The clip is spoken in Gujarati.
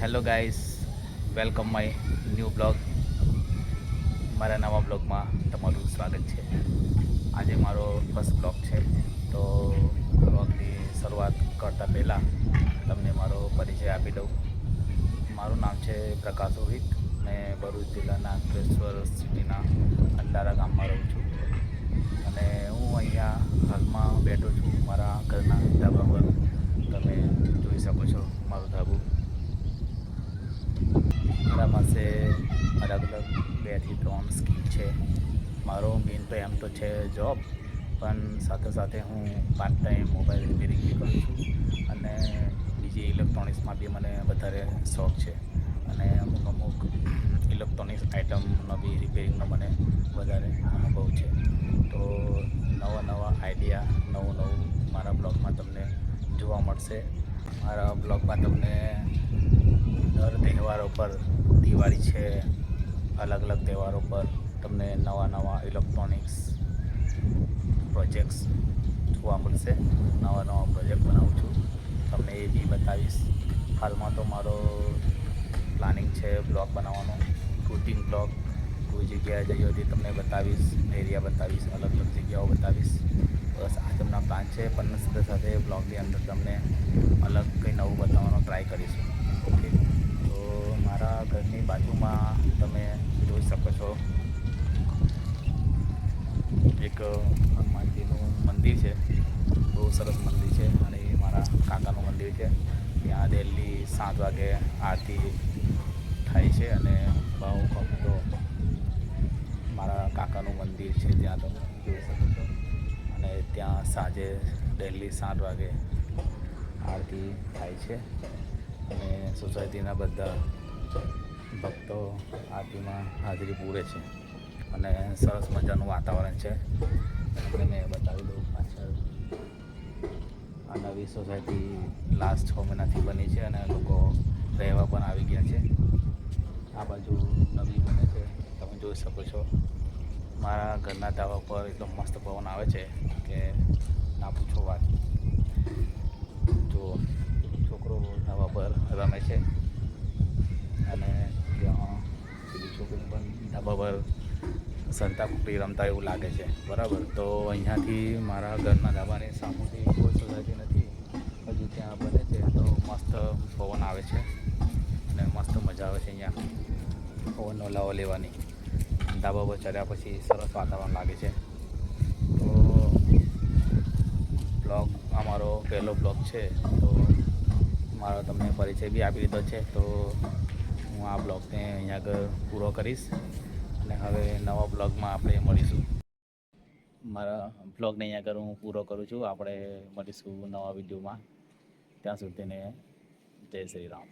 Hello guys, welcome my new blog. મારા નવા બ્લોગમાં તમારું સ્વાગત છે. આજે મારો ફર્સ્ટ બ્લોગ છે, તો બ્લોગની શરૂઆત કરતાં પહેલાં તમને મારો પરિચય આપી દઉં. મારું નામ છે પ્રકાશ રોહિત. મેં ભરૂચ જિલ્લાના અંકલેશ્વર સિટીના અંડારા ગામમાં રહું છું અને હું અહીંયા હાલમાં બેઠો છું મારા ઘરના ધાબા પર. તમે જોઈ શકો છો મારું ધાબું. મારા પાસે અલગ અલગ 2 થી 3 સ્કીલ છે. મારો મેઇન તો એમ તો છે જોબ, પણ સાથે સાથે હું પાર્ટ ટાઈમ મોબાઈલ રિપેરિંગ બી કરું છું અને બીજી ઇલેક્ટ્રોનિક્સમાં બી મને વધારે શોખ છે અને અમુક ઇલેક્ટ્રોનિક્સ આઇટમનો બી રિપેરિંગનો મને વધારે અનુભવ છે. તો નવા આઈડિયા, નવું મારા બ્લોગમાં તમને જોવા મળશે. મારા બ્લોગમાં તમને દર તહેવારો પર, દિવાળી છે, અલગ અલગ તહેવારો પર તમને નવા ઇલેક્ટ્રોનિક્સ પ્રોજેક્ટ્સ જોવા મળશે. નવા પ્રોજેક્ટ બનાવું છું, તમને એ બી બતાવીશ. હાલમાં તો મારો પ્લાનિંગ છે બ્લોગ બનાવવાનો, શૂટિંગ બ્લોગ. કોઈ જગ્યાએ જઈ હતી તમને બતાવીશ, એરિયા બતાવીશ, અલગ અલગ જગ્યાઓ બતાવીશ. બસ આ તેમના પ્લાન છે, પણ સાથે સાથે બ્લોગની અંદર તમને અલગ કંઈ નવું બતાવવાનો ટ્રાય કરીશું. ઓકે, તો મારા ઘરની બાજુમાં તમે જોઈ શકો છો એક હનુમાનજીનું મંદિર છે. બહુ સરસ મંદિર છે અને એ મારા કાકાનું મંદિર છે. ત્યાં ડેલી 7 વાગે આરતી થાય છે અને બહુ તો મારા કાકાનું મંદિર છે ત્યાં તમે જોઈ શકો છો. અને ત્યાં સાંજે ડેલી 7 વાગે આરતી થાય છે અને સોસાયટીના બધા ભક્તો આરતીમાં હાજરી પૂરે છે અને સરસ મજાનું વાતાવરણ છે. તમને મેં બતાવી દઉં પાછળ. આ નવી સોસાયટી લાસ્ટ 6 મહિનાથી બની છે અને લોકો રહેવા પણ આવી ગયા છે. આ બાજુ નવી બને છે, તમે જોઈ શકો છો. મારા ઘરના ધાબા પર એટલો મસ્ત પવન આવે છે કે ના પૂછો વાત. જો છોકરો ધાબા પર રમે છે અને ત્યાં પેલી છોકરી પણ ધાબા પર સંતાકુકડી રમતા એવું લાગે છે, બરાબર. તો અહીંયાથી મારા ઘરના ધાબાની સામેથી કોઈ સોસાયટી નથી, હજુ ત્યાં બને છે. તો મસ્ત પવન આવે છે અને મસ્ત મજા આવે છે અહીંયા પવનનો લાવો લેવાની. ધાબા પર ચડ્યા પછી સરસ વાતાવરણ લાગે છે. તો બ્લોગ અમારો પહેલો બ્લોગ છે, તો મારો તમને પરિચય બી આપી દીધો છે. તો હું આ બ્લોગને અહીંયા આગળ પૂરો કરીશ અને હવે નવા બ્લોગમાં આપણે મળીશું. મારા બ્લોગને અહીંયા આગળ હું પૂરો કરું છું. આપણે મળીશું નવા વિડીયોમાં. ત્યાં સુધીને જય શ્રી રામ.